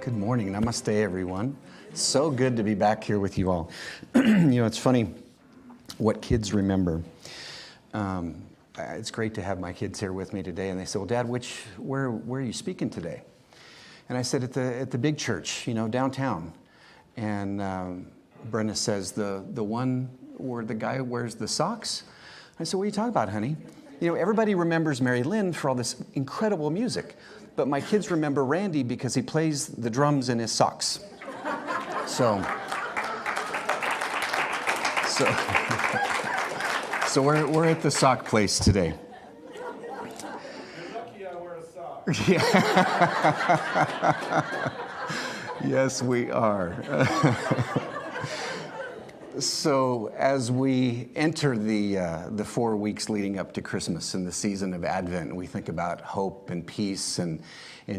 Good morning. Namaste, everyone. So good to be back here with you all. It's funny what kids remember. It's great to have my kids here with me today. And they said, well, Dad, where are you speaking today? And I said, at the big church, downtown. And Brenda says, the one where the guy wears the socks? I said, what are you talking about, honey? Everybody remembers Mary Lynn for all this incredible music. But my kids remember Randy because he plays the drums in his socks. So we're at the sock place today. You're lucky I wear a sock. Yeah. Yes, we are. So as we enter the 4 weeks leading up to Christmas and the season of Advent, we think about hope and peace and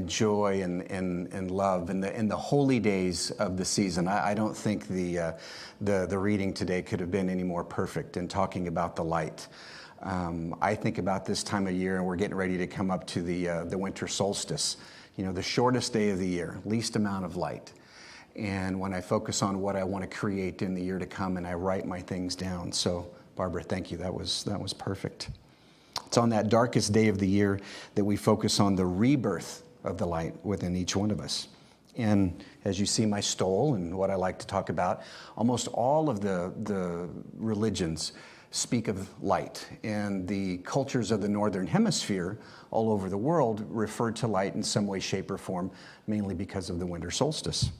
joy and love and the holy days of the season. I don't think the reading today could have been any more perfect in talking about the light. I think about this time of year, and we're getting ready to come up to the winter solstice. The shortest day of the year, least amount of light. And when I focus on what I want to create in the year to come, and I write my things down. So, Barbara, thank you. That was perfect. It's on that darkest day of the year that we focus on the rebirth of the light within each one of us. And as you see my stole and what I like to talk about, almost all of the religions speak of light. And the cultures of the Northern Hemisphere all over the world refer to light in some way, shape, or form, mainly because of the winter solstice.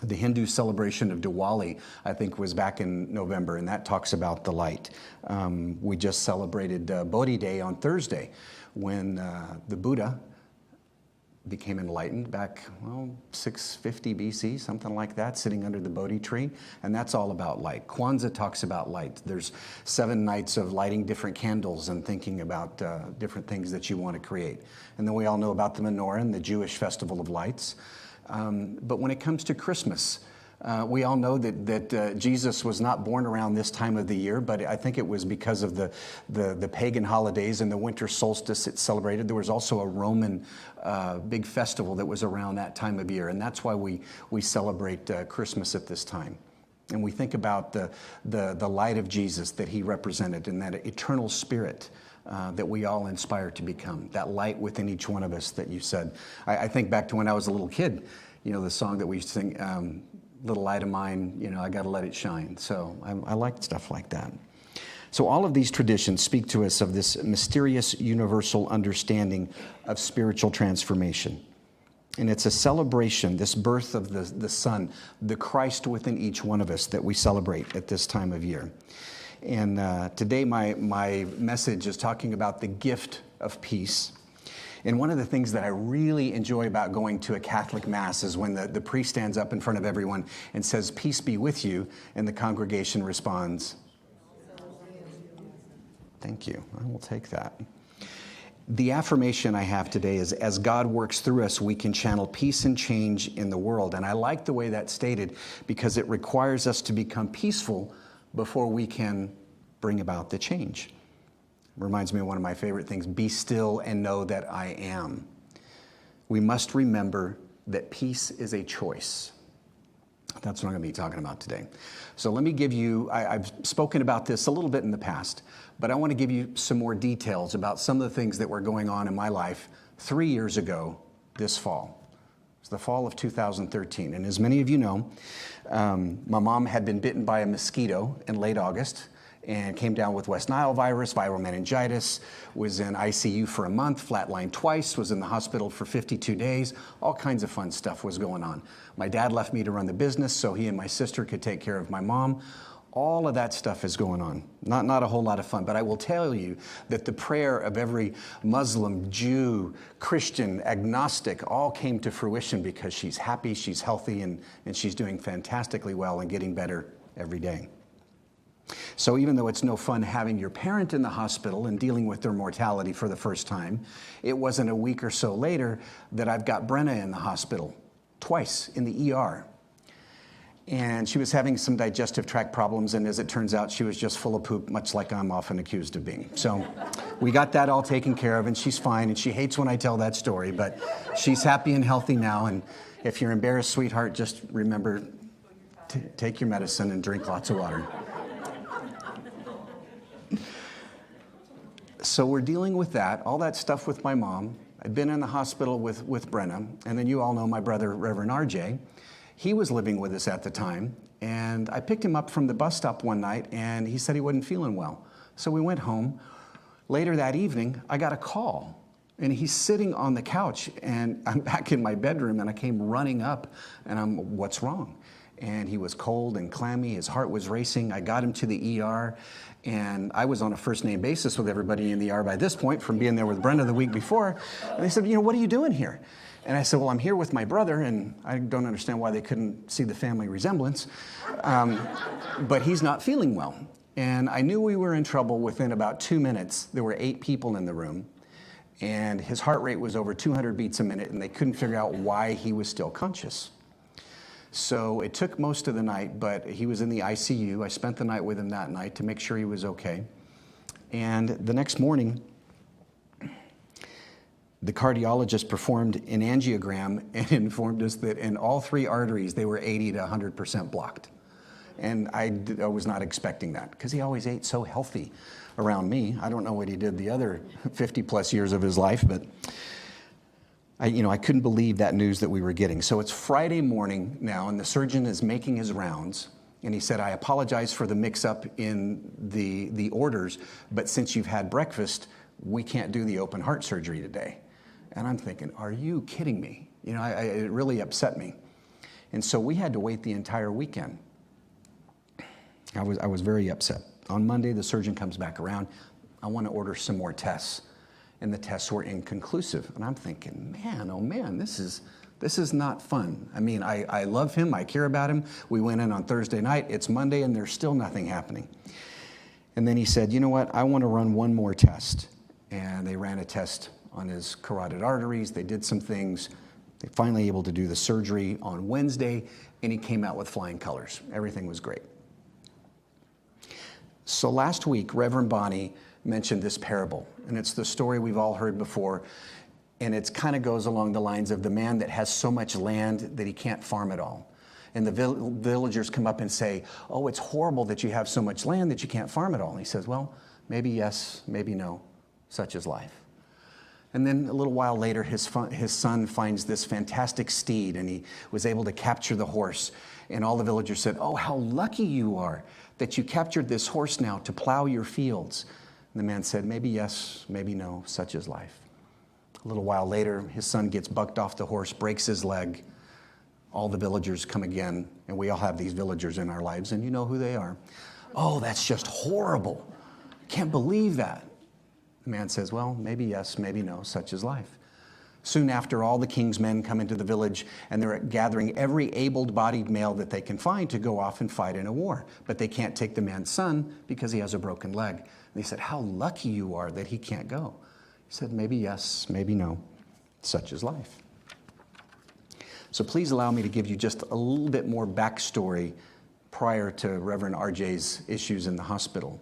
The Hindu celebration of Diwali, I think, was back in November, and that talks about the light. We just celebrated Bodhi Day on Thursday, when the Buddha became enlightened back, 650 BC, something like that, sitting under the Bodhi tree, and that's all about light. Kwanzaa talks about light. There's 7 nights of lighting different candles and thinking about different things that you want to create. And then we all know about the menorah and the Jewish festival of lights. But when it comes to Christmas, we all know that Jesus was not born around this time of the year, but I think it was because of the pagan holidays and the winter solstice it celebrated. There was also a Roman big festival that was around that time of year, and that's why we celebrate Christmas at this time. And we think about the light of Jesus that he represented and that eternal spirit that we all inspire to become, that light within each one of us that you said. I think back to when I was a little kid, the song that we used to sing, Little Light of Mine, I got to let it shine. So I like stuff like that. So all of these traditions speak to us of this mysterious universal understanding of spiritual transformation. And it's a celebration, this birth of the Son, the Christ within each one of us that we celebrate at this time of year. And today my message is talking about the gift of peace. And one of the things that I really enjoy about going to a Catholic Mass is when the priest stands up in front of everyone and says, "Peace be with you," and the congregation responds, "Thank you, I will take that." The affirmation I have today is, as God works through us, we can channel peace and change in the world. And I like the way that's stated because it requires us to become peaceful before we can bring about the change. Reminds me of one of my favorite things, be still and know that I am. We must remember that peace is a choice. That's what I'm going to be talking about today. So let me give you, I've spoken about this a little bit in the past, but I want to give you some more details about some of the things that were going on in my life 3 years ago this fall. It's the fall of 2013. And as many of you know, my mom had been bitten by a mosquito in late August and came down with West Nile virus, viral meningitis, was in ICU for a month, flatlined twice, was in the hospital for 52 days. All kinds of fun stuff was going on. My dad left me to run the business so he and my sister could take care of my mom. All of that stuff is going on. Not a whole lot of fun, but I will tell you that the prayer of every Muslim, Jew, Christian, agnostic, all came to fruition because she's happy, she's healthy, and she's doing fantastically well and getting better every day. So even though it's no fun having your parent in the hospital and dealing with their mortality for the first time, it wasn't a week or so later that I've got Brenna in the hospital, twice in the ER. And she was having some digestive tract problems, and as it turns out, she was just full of poop, much like I'm often accused of being. So we got that all taken care of, and she's fine, and she hates when I tell that story, but she's happy and healthy now, and if you're embarrassed, sweetheart, just remember, take your medicine and drink lots of water. So we're dealing with that, all that stuff with my mom. I'd been in the hospital with Brenna, and then you all know my brother, Reverend RJ. He was living with us at the time, and I picked him up from the bus stop one night, and he said he wasn't feeling well. So we went home. Later that evening, I got a call, and he's sitting on the couch, and I'm back in my bedroom, and I came running up, and what's wrong? And he was cold and clammy. His heart was racing. I got him to the ER, and I was on a first-name basis with everybody in the ER by this point from being there with Brenda the week before. And they said, what are you doing here? And I said, well, I'm here with my brother, and I don't understand why they couldn't see the family resemblance, but he's not feeling well. And I knew we were in trouble within about 2 minutes. There were 8 people in the room, and his heart rate was over 200 beats a minute, and they couldn't figure out why he was still conscious. So it took most of the night, but he was in the ICU. I spent the night with him that night to make sure he was okay. And the next morning, the cardiologist performed an angiogram and informed us that in all 3 arteries, they were 80 to 100% blocked. And I was not expecting that because he always ate so healthy around me. I don't know what he did the other 50 plus years of his life, but I couldn't believe that news that we were getting. So it's Friday morning now, and the surgeon is making his rounds. And he said, I apologize for the mix-up in the orders, but since you've had breakfast, we can't do the open heart surgery today. And I'm thinking, are you kidding me? It really upset me. And so we had to wait the entire weekend. I was very upset. On Monday, the surgeon comes back around. I want to order some more tests. And the tests were inconclusive. And I'm thinking, man, oh man, this is not fun. I mean, I love him. I care about him. We went in on Thursday night. It's Monday, and there's still nothing happening. And then he said, you know what? I want to run one more test. And they ran a test on his carotid arteries. They did some things. They finally able to do the surgery on Wednesday, and he came out with flying colors. Everything was great. So last week, Reverend Bonnie mentioned this parable, and it's the story we've all heard before, and it kind of goes along the lines of the man that has so much land that he can't farm it all. And the villagers come up and say, oh, it's horrible that you have so much land that you can't farm it all. And he says, well, maybe yes, maybe no, such is life. And then a little while later, his son finds this fantastic steed, and he was able to capture the horse. And all the villagers said, oh, how lucky you are that you captured this horse now to plow your fields. And the man said, maybe yes, maybe no, such is life. A little while later, his son gets bucked off the horse, breaks his leg. All the villagers come again, and we all have these villagers in our lives, and you know who they are. Oh, that's just horrible. Can't believe that. The man says, well, maybe yes, maybe no, such is life. Soon after, all the king's men come into the village, and they're gathering every able-bodied male that they can find to go off and fight in a war. But they can't take the man's son because he has a broken leg. And they said, how lucky you are that he can't go. He said, maybe yes, maybe no, such is life. So please allow me to give you just a little bit more backstory prior to Reverend RJ's issues in the hospital.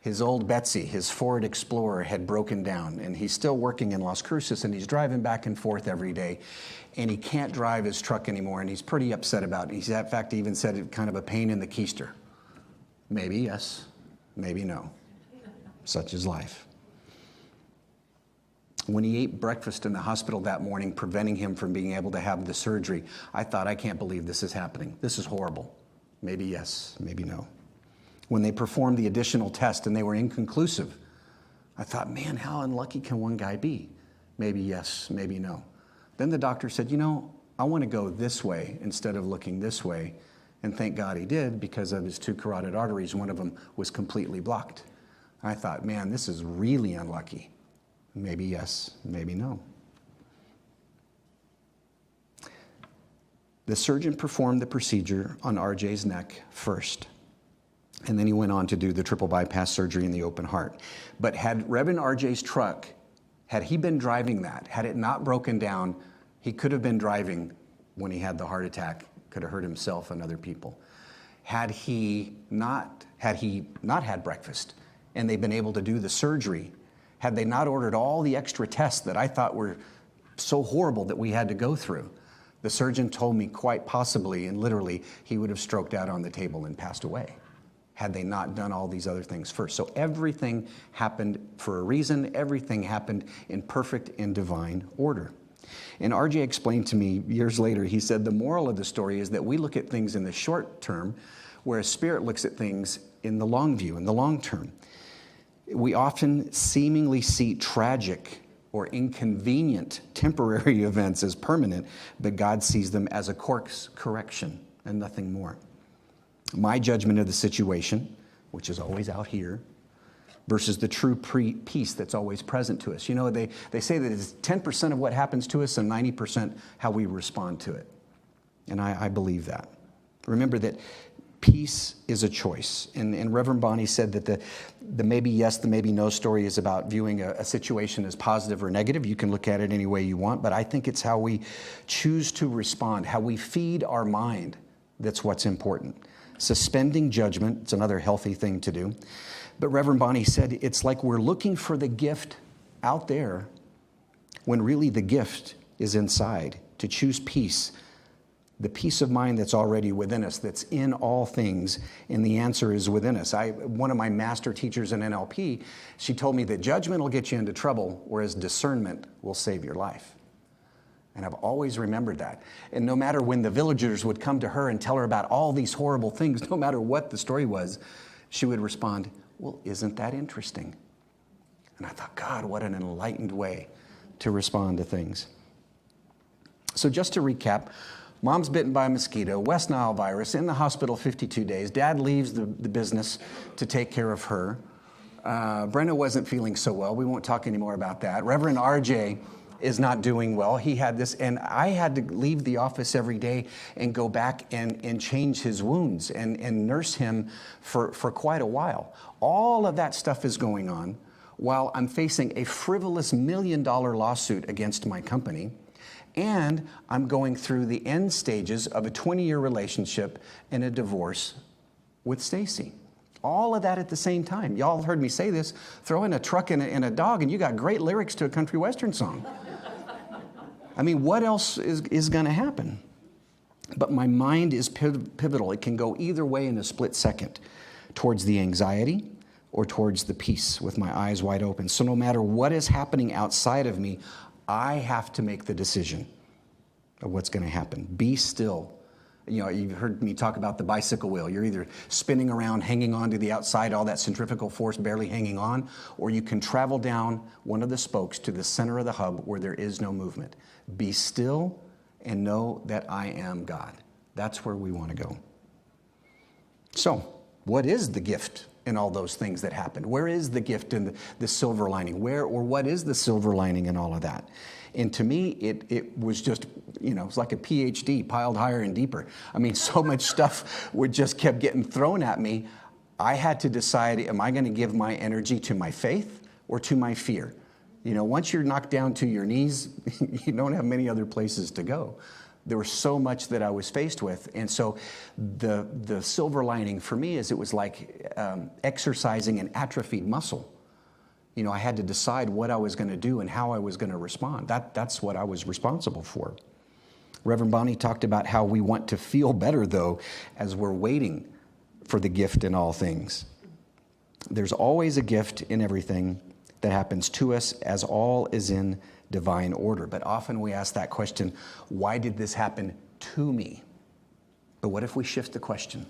His old Betsy, his Ford Explorer, had broken down, and he's still working in Las Cruces, and he's driving back and forth every day, and he can't drive his truck anymore, and he's pretty upset about it. He's, in fact, even said it kind of a pain in the keister. Maybe yes, maybe no. Such is life. When he ate breakfast in the hospital that morning, preventing him from being able to have the surgery, I thought, I can't believe this is happening. This is horrible. Maybe yes, maybe no. When they performed the additional test and they were inconclusive, I thought, man, how unlucky can one guy be? Maybe yes, maybe no. Then the doctor said, I want to go this way instead of looking this way. And thank God he did, because of his 2 carotid arteries, one of them was completely blocked. I thought, man, this is really unlucky. Maybe yes, maybe no. The surgeon performed the procedure on RJ's neck first. And then he went on to do the triple bypass surgery in the open heart. But had Reverend RJ's truck, had he been driving that, had it not broken down, he could have been driving when he had the heart attack, could have hurt himself and other people. Had he not had breakfast and they'd been able to do the surgery, had they not ordered all the extra tests that I thought were so horrible that we had to go through, the surgeon told me quite possibly and literally he would have stroked out on the table and passed away had they not done all these other things first. So everything happened for a reason. Everything happened in perfect and divine order. And RJ explained to me years later, he said, the moral of the story is that we look at things in the short term, whereas Spirit looks at things in the long view, in the long term. We often seemingly see tragic or inconvenient temporary events as permanent, but God sees them as a course correction and nothing more. My judgment of the situation, which is always out here, versus the true peace that's always present to us. You know, they say that it's 10% of what happens to us and 90% how we respond to it. And I believe that. Remember that peace is a choice. And Reverend Bonnie said that the maybe yes, the maybe no story is about viewing a situation as positive or negative. You can look at it any way you want, but I think it's how we choose to respond, how we feed our mind that's what's important. Suspending judgment, it's another healthy thing to do. But Reverend Bonnie said it's like we're looking for the gift out there when really the gift is inside. To choose peace, the peace of mind that's already within us, that's in all things, and the answer is within us. One of my master teachers in NLP, she told me that judgment will get you into trouble, whereas discernment will save your life. And I've always remembered that. And no matter when the villagers would come to her and tell her about all these horrible things, no matter what the story was, she would respond, well, isn't that interesting? And I thought, God, what an enlightened way to respond to things. So just to recap, Mom's bitten by a mosquito, West Nile virus, in the hospital 52 days. Dad leaves the business to take care of her. Brenna wasn't feeling so well. We won't talk anymore about that. Reverend RJ is not doing well. He had this, and I had to leave the office every day and go back and change his wounds and nurse him for quite a while. All of that stuff is going on while I'm facing a frivolous $1 million lawsuit against my company, and I'm going through the end stages of a 20-year relationship and a divorce with Stacy. All of that at the same time. Y'all heard me say this, throw in a truck and a dog and you got great lyrics to a country western song. I mean, what else is going to happen? But my mind is pivotal. It can go either way in a split second, towards the anxiety or towards the peace with my eyes wide open. So no matter what is happening outside of me, I have to make the decision of what's going to happen. Be still. You know, you've heard me talk about the bicycle wheel. You're either spinning around, hanging on to the outside, all that centrifugal force barely hanging on, or you can travel down one of the spokes to the center of the hub where there is no movement. Be still and know that I am God. That's where we want to go. So, what is the gift in all those things that happened? Where is the gift in the silver lining? What is the silver lining in all of that? And to me, it was just, it's like a PhD piled higher and deeper. I mean, so much stuff just kept getting thrown at me. I had to decide, am I going to give my energy to my faith or to my fear? Once you're knocked down to your knees, you don't have many other places to go. There was so much that I was faced with. And so the silver lining for me is it was like exercising an atrophied muscle. I had to decide what I was going to do and how I was going to respond. That's what I was responsible for. Reverend Bonnie talked about how we want to feel better, though, as we're waiting for the gift in all things. There's always a gift in everything that happens to us, as all is in divine order. But often we ask that question, why did this happen to me? But what if we shift the question?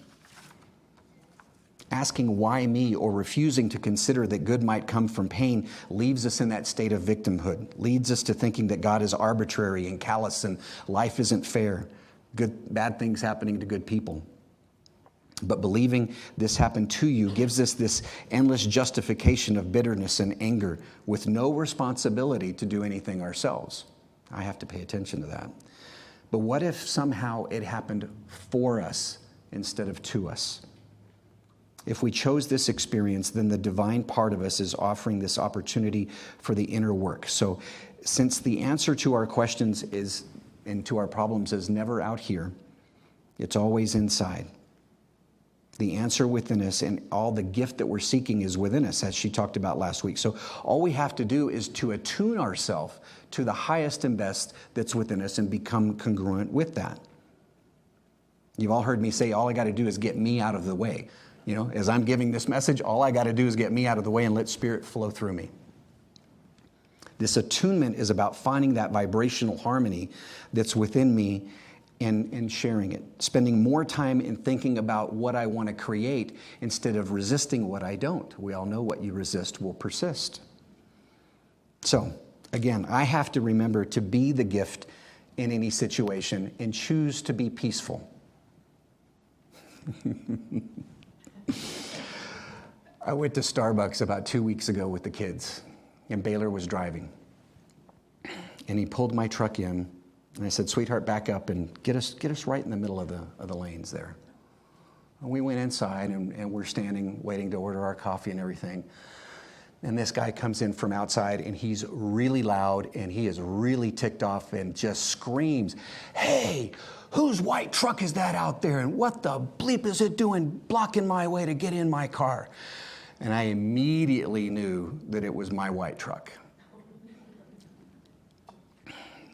Asking why me or refusing to consider that good might come from pain leaves us in that state of victimhood, leads us to thinking that God is arbitrary and callous and life isn't fair, bad things happening to good people. But believing this happened to you gives us this endless justification of bitterness and anger with no responsibility to do anything ourselves. I have to pay attention to that. But what if somehow it happened for us instead of to us? If we chose this experience, then the divine part of us is offering this opportunity for the inner work. So since the answer to our questions and to our problems is never out here, It's always inside. The answer within us, and all the gift that we're seeking is within us, as she talked about last week. So all we have to do is to attune ourselves to the highest and best that's within us and become congruent with that. You've all heard me say, all I got to do is get me out of the way. As I'm giving this message, all I got to do is get me out of the way and let Spirit flow through me. This attunement is about finding that vibrational harmony that's within me and sharing it, spending more time in thinking about what I want to create instead of resisting what I don't. We all know what you resist will persist. So, again, I have to remember to be the gift in any situation and choose to be peaceful. I went to Starbucks about 2 weeks ago with the kids, and Baylor was driving. And he pulled my truck in. And I said, sweetheart, back up and get us right in the middle of the lanes there. And we went inside and we're standing waiting to order our coffee and everything. And this guy comes in from outside and he's really loud and he is really ticked off and just screams, "Hey, whose white truck is that out there? And what the bleep is it doing blocking my way to get in my car?" And I immediately knew that it was my white truck.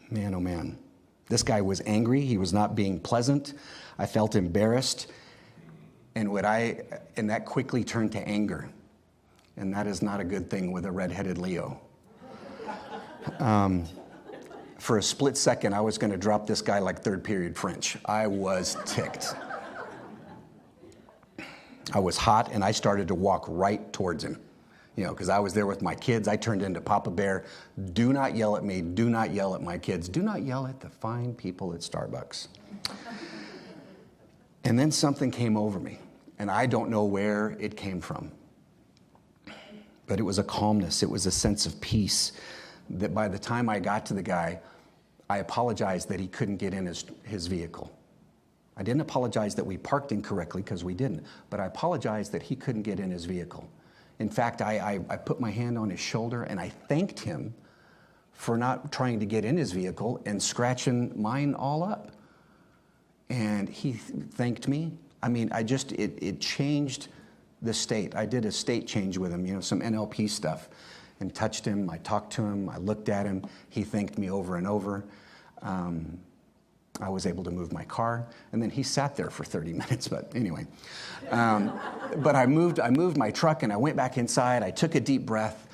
Man, oh man. This guy was angry. He was not being pleasant. I felt embarrassed. And that quickly turned to anger. And that is not a good thing with a redheaded Leo. For a split second, I was going to drop this guy like third period French. I was ticked. I was hot, and I started to walk right towards him. Because I was there with my kids. I turned into Papa Bear. Do not yell at me. Do not yell at my kids. Do not yell at the fine people at Starbucks. And then something came over me, and I don't know where it came from. But it was a calmness. It was a sense of peace that by the time I got to the guy, I apologized that he couldn't get in his vehicle. I didn't apologize that we parked incorrectly, because we didn't. But I apologized that he couldn't get in his vehicle. In fact, I put my hand on his shoulder and I thanked him for not trying to get in his vehicle and scratching mine all up. And he thanked me. I mean, it changed the state. I did a state change with him, some NLP stuff, and touched him. I talked to him. I looked at him. He thanked me over and over. I was able to move my car, and then he sat there for 30 minutes, but anyway. But I moved my truck, and I went back inside. I took a deep breath,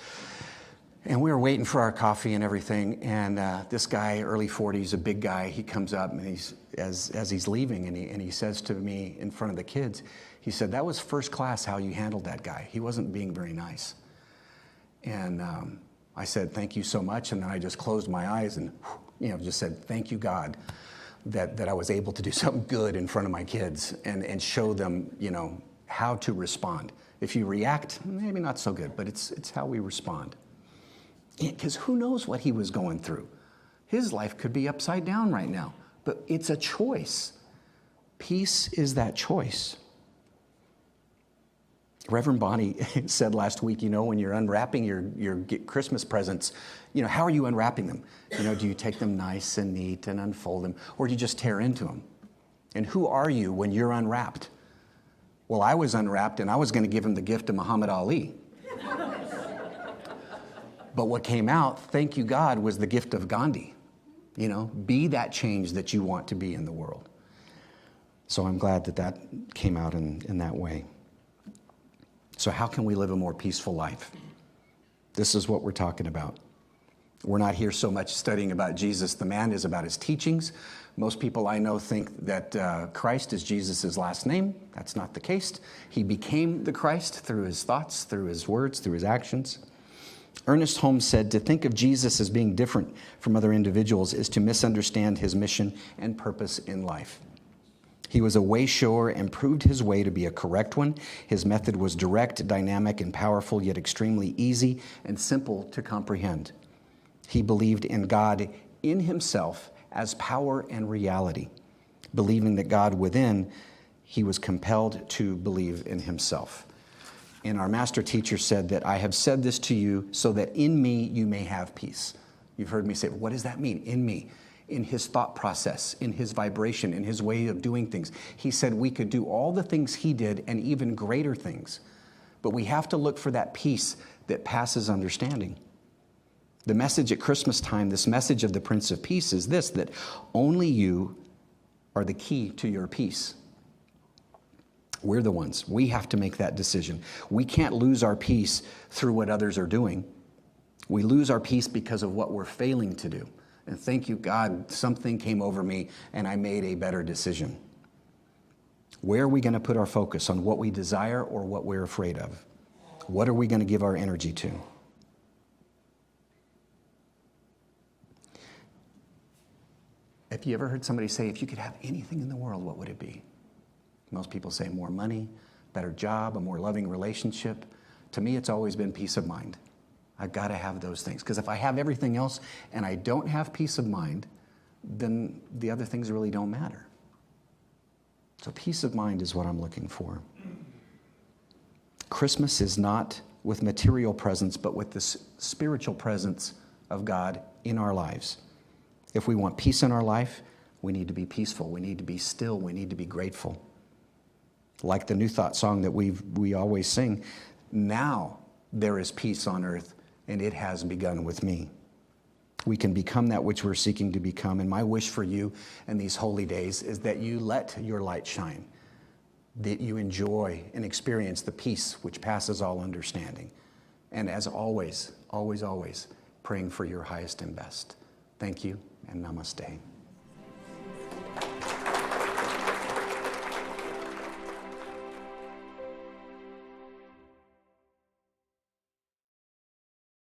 and we were waiting for our coffee and everything, and this guy, early 40s, a big guy, he comes up, and as he's leaving, and he says to me in front of the kids, he said, "That was first class how you handled that guy. He wasn't being very nice." And I said, "Thank you so much," and then I just closed my eyes and just said, "Thank you, God, that I was able to do something good in front of my kids and show them, how to respond. If you react, maybe not so good, but it's how we respond." Because who knows what he was going through? His life could be upside down right now, but it's a choice. Peace is that choice. Reverend Bonnie said last week, when you're unwrapping your Christmas presents, how are you unwrapping them? Do you take them nice and neat and unfold them, or do you just tear into them? And who are you when you're unwrapped? Well, I was unwrapped, and I was going to give him the gift of Muhammad Ali. But what came out, thank you God, was the gift of Gandhi. Be that change that you want to be in the world. So I'm glad that came out in that way. So how can we live a more peaceful life? This is what we're talking about. We're not here so much studying about Jesus. The man is about his teachings. Most people I know think that Christ is Jesus' last name. That's not the case. He became the Christ through his thoughts, through his words, through his actions. Ernest Holmes said, "To think of Jesus as being different from other individuals is to misunderstand his mission and purpose in life." He was a way-shower and proved his way to be a correct one. His method was direct, dynamic, and powerful, yet extremely easy and simple to comprehend. He believed in God in himself as power and reality. Believing that God within, he was compelled to believe in himself. And our master teacher said that, "I have said this to you so that in me you may have peace." You've heard me say, what does that mean, in me? in his thought process, in his vibration, in his way of doing things. He said we could do all the things he did and even greater things. But we have to look for that peace that passes understanding. The message at Christmas time, this message of the Prince of Peace is this, that only you are the key to your peace. We're the ones. We have to make that decision. We can't lose our peace through what others are doing. We lose our peace because of what we're failing to do. And thank you, God, something came over me and I made a better decision. Where are we going to put our focus? On what we desire or what we're afraid of? What are we going to give our energy to? Have you ever heard somebody say, if you could have anything in the world, what would it be? Most people say more money, better job, a more loving relationship. To me, it's always been peace of mind. I've got to have those things. Because if I have everything else and I don't have peace of mind, then the other things really don't matter. So peace of mind is what I'm looking for. Christmas is not with material presence, but with the spiritual presence of God in our lives. If we want peace in our life, we need to be peaceful. We need to be still. We need to be grateful. Like the New Thought song that we always sing, now there is peace on earth, and it has begun with me. We can become that which we're seeking to become. And my wish for you in these holy days is that you let your light shine, that you enjoy and experience the peace which passes all understanding. And as always, always, always, praying for your highest and best. Thank you, and namaste.